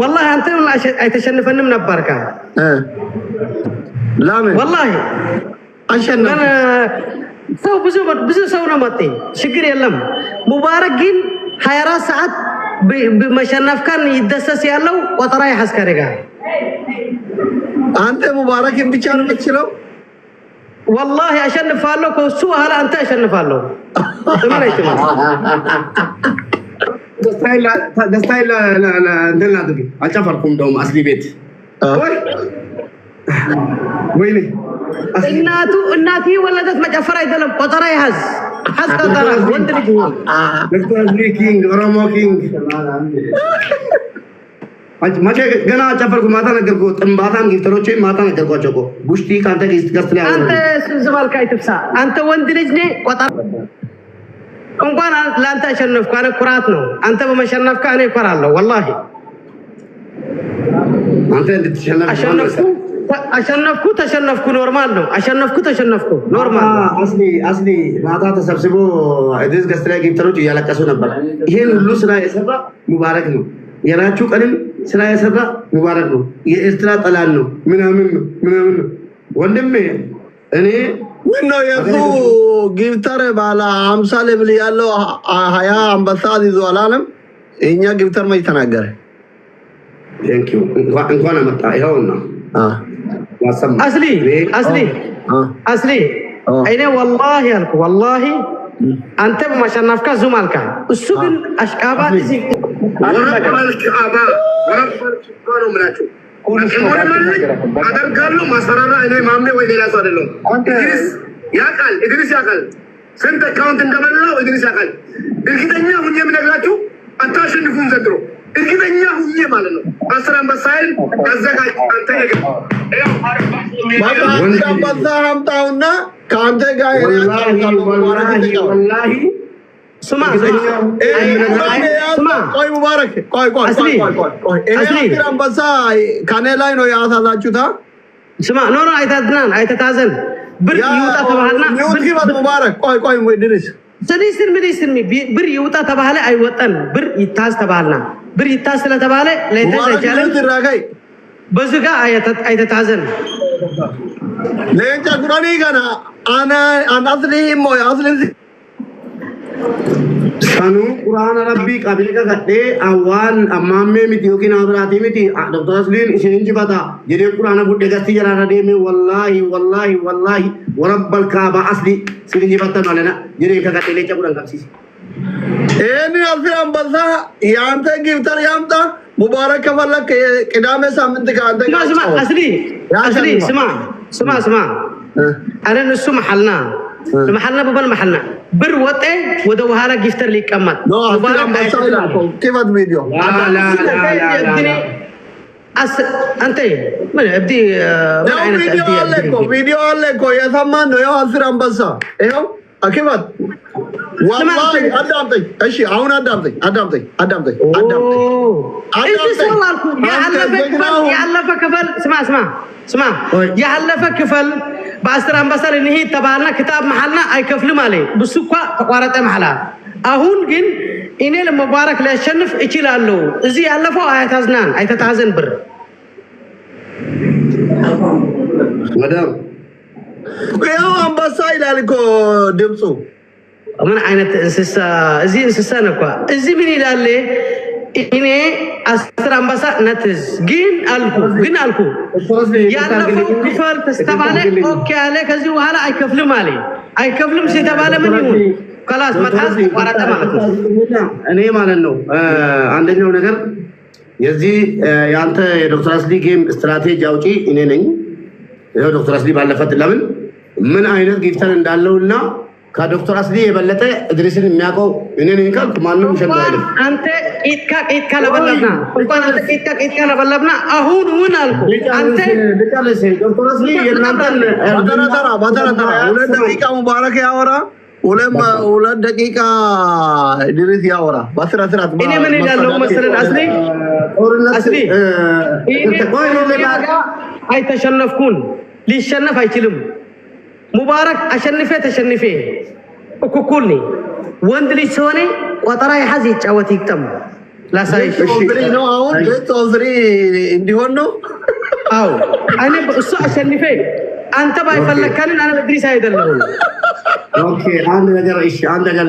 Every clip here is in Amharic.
والله انت አይተሸንፈንም ነበርካ ለምን والله አሸነፈ ሰው ብዙ ሰው ነው መጥተኝ ችግር የለም ሙባረክ ግን 24 ሰዓት በመሸነፍ ካን ይደሰስ ያለው ቆጠራ ያስከረጋ አንተ ሙባረክን ብቻ ነው የምትችለው والله አሸንፋለሁ ከሱ ኋላ አንተ አሸንፋለሁ ደስታይላ እንደና ደግ አልጨፈርኩም ደውም አስሊ ቤት ወይኔ እናቱ ወለደት መጨፈር አይደለም ቆጠራ ይያዝ ቆጠራ ወንድ ልጅ ዶክተር ኪንግ ኦሮሞ ኪንግ ማቼ ገና ጨፈርኩ ማታ ነገርኩ ጥንባታም ጊፍተሮቼ ማታ ነገርኳቸው እኮ ጉሽቲ ካንተ ገስትላ አንተ ዝባልካ አይተፍሳ አንተ ወንድ ልጅ ነህ ቆጠራ እንኳን ላንተ አሸነፍኩ አነ ኩራት ነው አንተ በመሸነፍካ እኔ እኮራለሁ والله አንተ እንድትሸነፍ ተሸነፍኩ ኖርማል ነው ተሸነፍኩ ኖርማል አስሊ ማታ ተሰብስቦ እዚህ ገስትላ ጊፍተሮች እያለቀሱ ነበር ይሄን ሁሉ ስራ የሰራ ሙባረክ ነው የራቹ ቀንም ስራ የሰራ ሙባረክ ነው የኤርትራ ጠላል ነው ምናምን ነው ወንድሜ እኔ ምነው የሱ ጊፍተር ባላ 50 ሌብል ያለው 20 አንበሳ ይዟል አለም እኛ ጊፍተር ማይ ተናገረ ቴንክ ዩ እንኳን አመጣ ይኸውና አስሊ አይኔ والله ያልኩ والله አንተ በማሸነፍካ ዙማልካ እሱ ግን አሽቃባ እዚህ አደርጋለሁ ማሰራራ እኔ ማምኔ ወይ ሌላ ሰው አይደለም ኢድሪስ ያውቃል ስንት አካውንት እንደበላው ኢድሪስ ያውቃል እርግጠኛ ሁኜ የምነግራችሁ አታሸንፉም ዘንድሮ እርግጠኛ ሁኜ ማለት ነው 10 አንበሳይን አዘጋጅ አንተ ነገር አንበሳ አምጣውና ካንተ ጋር ወላሂ ስማ ቆይ ሙባረክ ቆይ አንበሳ ካኔ ላይ ነው ያሳላችሁታ ስማ ኖ አይተታዘን ብር ይውጣ ተባልና ብር ይወጣ ሙባረክ ቆይ ወይ ድርስ ሚኒስትር ብር ይውጣ ተባለ አይወጣን ብር ይታስ ተባልና ብር ይታስ ስለተባለ ለይተቻለ ድራጋይ በዝጋ አይተታዘን ለእንጃ ጉራኔ ጋና አናስሊም ወይ አስሊም sanu qur'ana rabbi qabila gadhe awan amamme miti yokin abrati miti dr aslin ishin jibata jede qur'ana budde gasti jarara deme wallahi wa rabbal kaaba asli sidin jibata nalena jede ka gadhe lecha quran kapsis eni alfi ambasa yanta giftar yamta mubarak kafalak qidame samint ka anta asli ስማ አረ እሱ محلنا ببل محلنا بر وطه وده وهالا جفتر لي كمات مبارك كيف فيديو لا انت من ابدي فيديو عليكم يا ثمان يا حسر انبسا ايو كيف والله ادمتي ايش عون ادمتي يعلف كفل اسمع يعلف كفل በአስር አንበሳ ለነህ ተባልና ክታብ መሐልና አይከፍልም አለ በሱቋ ተቋረጠ መሐላ አሁን ግን እኔ ለሙባረክ ሊያሸንፍ እችላለሁ እዚህ ያለፈው አይተታዘን ብር መዳም ያው አንበሳ ይላል እኮ ድምጹ ምን አይነት እንስሳ እዚህ እንስሳ ነው እኮ እዚህ ምን ይላል እኔ አስር አንበሳ ነትዝ ግን አልኩ ያለፈው ክፈል ተስተባለ ኦኬ አለ ከዚህ በኋላ አይከፍልም ሲተባለ ምን ይሁን خلاص መታዝ ወራጣ ማለት ነው እኔ ማለት ነው አንደኛው ነገር የዚህ ያንተ የዶክተር አስሊ ጌም ስትራቴጂ አውጪ እኔ ነኝ ይሄ ዶክተር አስሊ ባለፈት ለምን ምን አይነት ጊፍተር እንዳለውና ከዶክተር አስሊ የበለጠ እድሪስን የሚያውቀው እኔ ነኝ ካልኩ ማንንም ይሸናል አንተ ኢትካ ለበለብና አሁን ምን አልኩ አንተ ልቀለሰ ዶክተር አስሊ የናንተን ባተራ 2 ደቂቃ ሙባረክ ያወራ 2 ደቂቃ ድሪስ ያወራ ባስራት እኔ ምን ይላል መሰለን አስሊ አይተሸነፍኩን ሊሸነፍ አይችልም ሙባረክ ተሸንፌ እኩኩልኒ ወንድ ልጅ ሆነ ቆጠራ ይሐዝ ይጫወት ይቅጠም ላሳይሽ ነው አሁን ቶፍሪ እንዲሆን ነው። አዎ እኔ እሱ አሸንፌ አንተ ባይፈለከልን አና እድሪስ አይደለም። ኦኬ አንድ ነገር እሺ፣ አንድ ነገር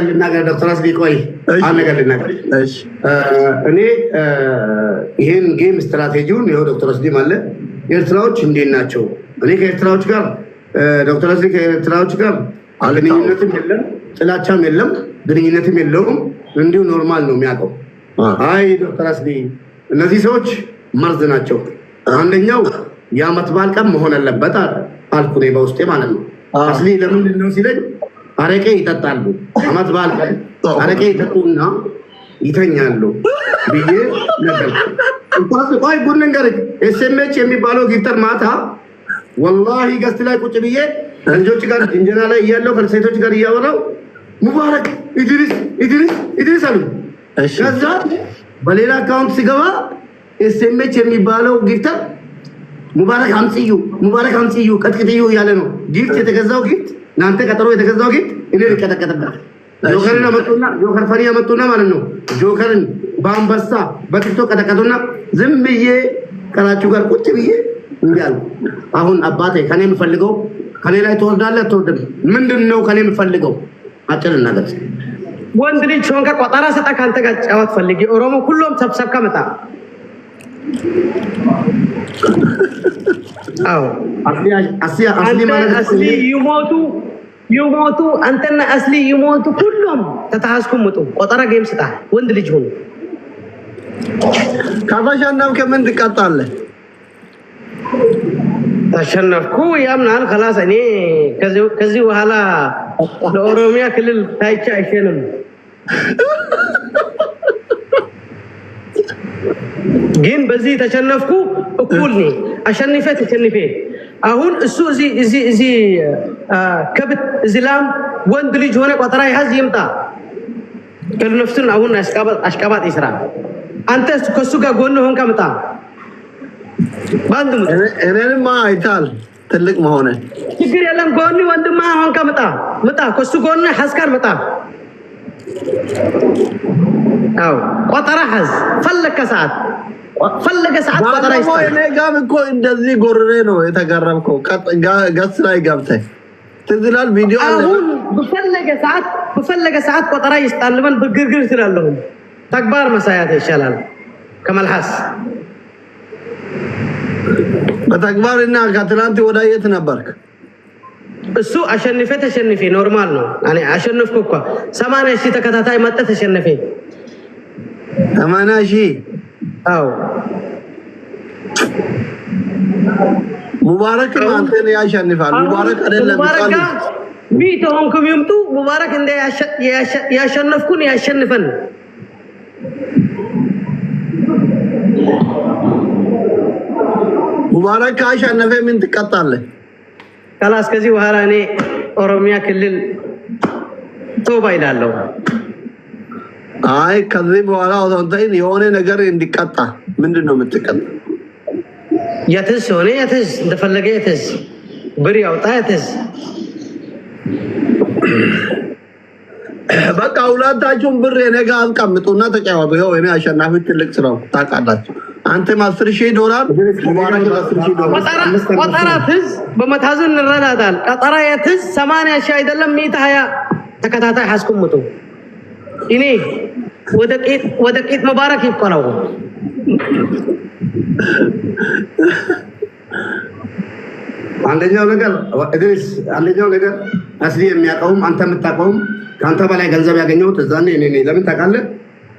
ልናገር ዶክተር አስሊ ቆይ፣ አንድ ነገር ልናገር። እሺ እኔ ይሄን ጌም ስትራቴጂውን ይኸው ዶክተር አስሊ ማለት ኤርትራዎች እንዴት ናቸው? እኔ ከኤርትራዎች ጋር ዶክተር አስሊ ከኤርትራዎች ጋር ግንኙነትም የለም ጥላቻም የለም ግንኙነትም የለውም። እንዲሁ ኖርማል ነው የሚያውቀው። አይ ዶክተር አስሊ እነዚህ ሰዎች መርዝ ናቸው። አንደኛው የዓመት በዓል ቀን መሆን አለበት አልኩ እኔ በውስጤ ማለት ነው። አስሊ ለምንድን ነው ሲለኝ አረቄ ይጠጣሉ፣ ዓመት በዓል ቀን አረቄ ይጠጡና ይተኛሉ ብዬ ነገር ቆይ ጉድ ልንገርህ። ኤስኤምኤች የሚባለው ጊፍተር ማታ ወላሂ ገስት ላይ ቁጭ ብዬ ከልጆች ጋር እንጀራ ላይ እያለው ከሴቶች ጋር እያወራው ሙባረክ ኢድሪስ አሉ። ከዛ በሌላ አካውንት ሲገባ ኤስኤምኤች የሚባለው ጊፍተር ሙባረክ አምጽዩ ቀጥቅጥዩ እያለ ነው። ጊፍት የተገዛው ጊፍት እናንተ ቀጠሮ የተገዛው ጊፍት እኔ ልቀጠቀጥበት ጆከርን አመጡና ጆከር ፈኒ አመጡና ማለት ነው። ጆከርን በአንበሳ በቲክቶክ ቀጠቀጡና ዝም ብዬ ከላችሁ ጋር ቁጭ ብዬ እንዲያሉ አሁን አባቴ ከኔ የምፈልገው ከኔ ላይ ትወርዳለህ አትወርድም? ምንድነው ከኔ የምፈልገው? አጭር እናገር። ወንድ ልጅ ሆንከ ቆጠራ ሰጣ ካንተ ጋር ጫወት ፈልጊ ኦሮሞ ሁሉም ሰብሰብካ መጣ። አዎ አስሊ ማለት አስሊ ይሞቱ አንተና አስሊ ይሞቱ ሁሉም ተታስኩም መጡ። ቆጠራ ጌም ስጣ ወንድ ልጅ ሆነ ካፋሻናም ከምን ትቀጣለህ? ተሸነፍኩ ያምናል خلاص እኔ ከዚህ በኋላ ለኦሮሚያ ክልል ታይቻ አይሸንም። ግን በዚህ ተሸነፍኩ እኩል ነኝ። አሸንፌ ተሸንፌ አሁን እሱ እዚ ከብት ዝላም ወንድ ልጅ ሆነ ቆጠራ ያዝ ይምጣ ከነፍሱን አሁን አሽቃባጥ ይስራ። አንተ ከሱ ጋር ጎን ሆንካ መጣ ባንዱ እኔንማ አይታል ትልቅ መሆነ ችግር የለም። ጎን ወንድማ ሆንካ መጣ ከሱ ጎን ሐስካር መጣ። አው ቆጠራ ሐዝ ፈለከ ሰዓት ቆጠራ ይስጣል። እኔ ጋር እኮ እንደዚህ ጎርሬ ነው የተገረምከው። ገስ ላይ ገብተህ ትዝላል ቪዲዮ አሁን በፈለገ ሰዓት ቆጠራ ይስጣል። ምን በግርግር ስላለሁ ተግባር መሳያት ይሻላል ከመልሐስ በተግባርና ከትላንት ወዳየት ነበርክ? እሱ አሸንፌ ተሸንፌ ኖርማል ነው። እኔ አሸንፍኩ እኮ 80 ሺህ ተከታታይ መጣ ተሸንፌ 80 ሺህ። አዎ ሙባረክ አንተን ያሸንፋል። ሙባረክ አይደለም ይጣሉ ሚቶን ከሚምጡ ሙባረክ እንደ ያሸነፍኩን ያሸንፈን። ሙባረክ አሸነፈ ምን ትቀጣለህ? خلاص ከዚህ በኋላ እኔ ኦሮሚያ ክልል ቶባ ይላልው። አይ ከዚህ በኋላ ወንታይን የሆነ ነገር እንዲቀጣ ምንድነው የምትቀጣ? የትስ ሆነ የትስ እንደፈለገ የትስ ብር ያውጣ የትስ በቃ ሁላታችሁም ብር የነጋ አስቀምጡና ተጫወቱ። ይኸው እኔ አሸናፊ ትልቅ ስራው ታውቃላችሁ። አንተ $10,000 ሙባረክ $10,000 ቆጠራ ትዝ በመታዘን እንረዳዳል። ቆጠራ የትዝ 80 ሺህ አይደለም 120 ተከታታይ አስቀምጡ። እኔ ወደ ቂጥ ሙባረክ ይቆራው። አንደኛው ነገር እድሪስ አስሊ የሚያውቀውም አንተ የምታውቀውም ከአንተ በላይ ገንዘብ ያገኘሁት እዛኔ እኔ ለምን ታውቃለህ?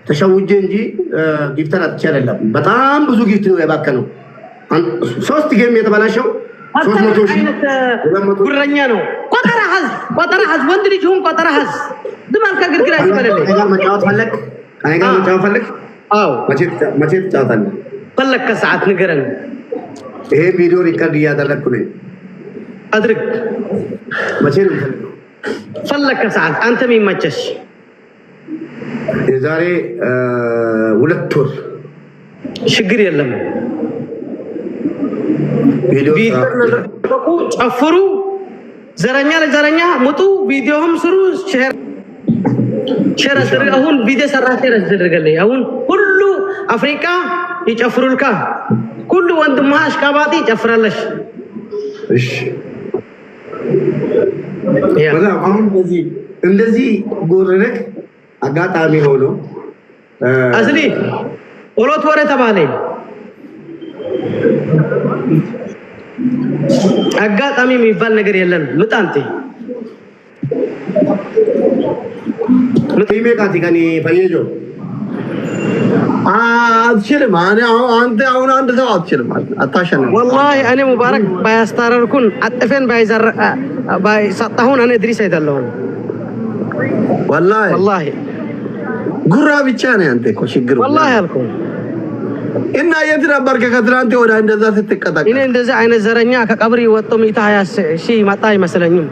ተሸውጄ እንጂ ጊፍተር አጥቼ አይደለም። በጣም ብዙ ጊፍት ነው የባከነው። 3 ጌም የተበላሸው 300 ሺህ ጉረኛ ነው። ቆጠራ ሀዝ ወንድ ልጅ ሆን ቆጠራ ሀዝ ድማል ከግርግራ ይበለልኝ። እኔ ጋር መጫወት ፈለግ? አዎ መቼ ትጫወታለህ? ፈለግ ከሰዓት ንገረን። ይሄ ቪዲዮ ሪከርድ እያደረግኩ ነው። አድርግ። መቼ ነው የምፈልገው? ፈለግ ከሰዓት አንተ የሚመቸሽ የዛሬ 2 ወር ችግር የለም። ቪዲዮ ጨፍሩ፣ ዘረኛ ለዘረኛ ሙጡ፣ ቪዲዮም ስሩ፣ ሼር ሼር አድርግ። አሁን ቪዲዮ ሰራ ሼር አድርግልኝ። አሁን ሁሉ አፍሪካ ይጨፍሩልካ፣ ሁሉ ወንድምህ አሽቃባጢ ይጨፍራለሽ። እሺ በጣም አሁን እንደዚህ ጎረረክ አጋጣሚ ሆኖ አስሊ ኦሎት ወሬ ተባለ። አጋጣሚ የሚባል ነገር የለም። ምጣንቴ ምጥይሜቃቲ ከኒ ፈየጆ አትችልም። አንተ አሁን አንድ ሰው አትችልም፣ አታሸንፍ። ወላሂ እኔ ሙባረክ ባያስታረርኩን አጥፈን ባይሰጣሁን እኔ ድሪስ አይደለሁም። ወላሂ ጉራ ብቻ ነው አንተ እኮ ችግሩ። ወላሂ አልኩህ እና የት ነበርክ ከትናንት ወዲያ እንደዛ ስትቀጣቀጥ? እኔ እንደዚህ አይነት ዘረኛ ከቀብር ወጥቶ ሚታ 20 ሺህ መጣ አይመስለኝም።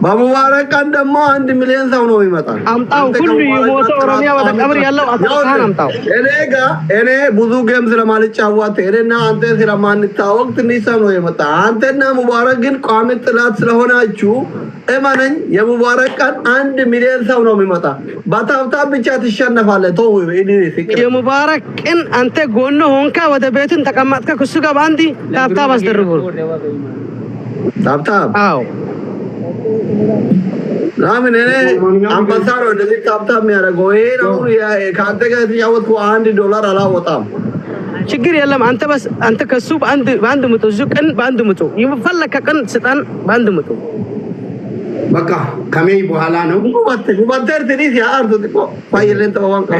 በሙባረክ ቀን ደግሞ 1 ሚሊዮን ሰው ነው ይመጣል። አምጣው ሁሉ የሞተ ኦሮሚያ ወደ ቀብር ያለው አጥፋን አምጣው። እኔ ብዙ ጌም ስለማልጫወት እኔና አንተ ስለማንታወቅ ትንሽ ሰው ነው የመጣ። አንተና ሙባረክ ግን ቋሚ ጥላት ስለሆናችሁ እመነኝ የሙባረክ ቀን 1 ሚሊዮን ሰው ነው የሚመጣ። በታብታብ ብቻ ትሸነፋለህ። ተው የሙባረክ ቀን አንተ ጎኖ ሆንካ ወደ ቤትን ተቀማጥካ ከሱ ጋር ባንዲ ታብታብ አስደርጉ። ታብታብ አዎ ለምን እኔ አምባሳዶ እንደዚህ ታብታብ የሚያደርገው ይሄ ነው። ከአንተ ጋር የተጫወትኩ $1 አላወጣም። ችግር የለም። አንተ ከሱ በአንድ ምጡ እዚሁ ቀን በአንድ ምጡ ይፈለከ ቀን ስጣን በአንድ ምጡ። በቃ ከሜይ በኋላ ነው ጉባተር ትንሽ ያአርቱ ጥቆ ፋይልን ተዋንቀ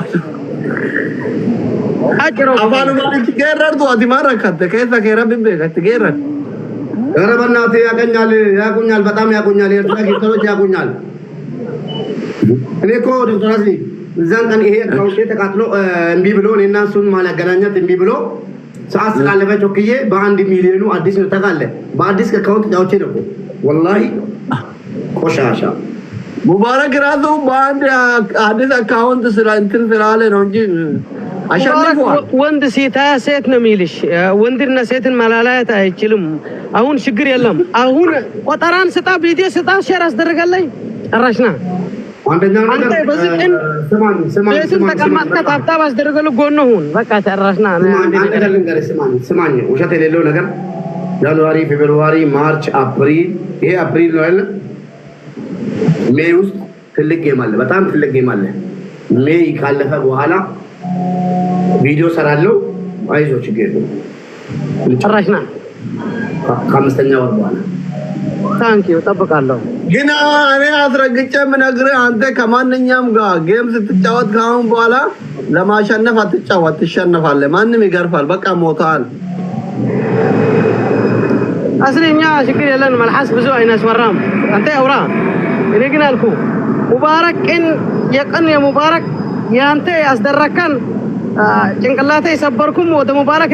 አጭሮ አፋኑ ማለት ገረርቱ አዲማራከተ ከዛ ከረብብ ከትገረ ኧረ በእናትህ ያቁኛል፣ በጣም ያቁኛል። የኤርትራ ጌቶች ያቁኛል። እኔ እኮ ዶክተር አስሊ እዛን ቀን ይሄ አካውንቴ ተቃጥሎ እምቢ ብሎ እኔና እሱን ማላገናኘት እምቢ ብሎ ሰዓት ስላለፈ ቾክዬ በ1 ሚሊዮኑ አዲስ ነው ተቃለ በአዲስ አካውንት ጫውቼ ነው ወላሂ ቆሻሻ። ሙባረክ ራሱ በአንድ አዲስ አካውንት እንትን ስላለ ነው እንጂ አሸንፏል። ወንድ ሴት ነው የሚልሽ። ወንድና ሴትን ማላላየት አይችልም። አሁን ችግር የለም። አሁን ቆጠራን ስጣ፣ ቪዲዮ ስጣ፣ ሼር አስደርጋለኝ። ጨራሽና አንደኛው ነገር ስማን ተቀማጥከ ታብታብ አስደርገሉ ጎን ሁን። በቃ ጨራሽና ስማኝ፣ ውሸት የሌለው ነገር ጃንዋሪ፣ ፌብሩዋሪ፣ ማርች፣ አፕሪል ይሄ አፕሪል ነው አይደል? ሜይ ውስጥ ትልቅ ጌም አለ፣ በጣም ትልቅ ጌም አለ። ሜይ ካለፈ በኋላ ቪዲዮ ሰራለው። አይዞ ችግር የለም። ጨራሽና ከ5ኛ ወር በኋላ ታንኪዩ ጠብቃለሁ። ግን እኔ አስረግጬ የምነግርህ አንተ ከማንኛውም ጋር ጌም ስትጫወት ካሁን በኋላ ለማሸነፍ አትጫወት፣ ትሸነፋለህ። ማንም ይገርፋል። በቃ ሞታል። አስለኛ ችግር የለን። መልሐስ ብዙ አይናስወራም። አንተ አውራ። እኔ ግን አልኩ ሙባረክን የቀን የሙባረክ ያንተ ያስደረከን ጭንቅላቴ ሰበርኩም ወደ ሙባረክ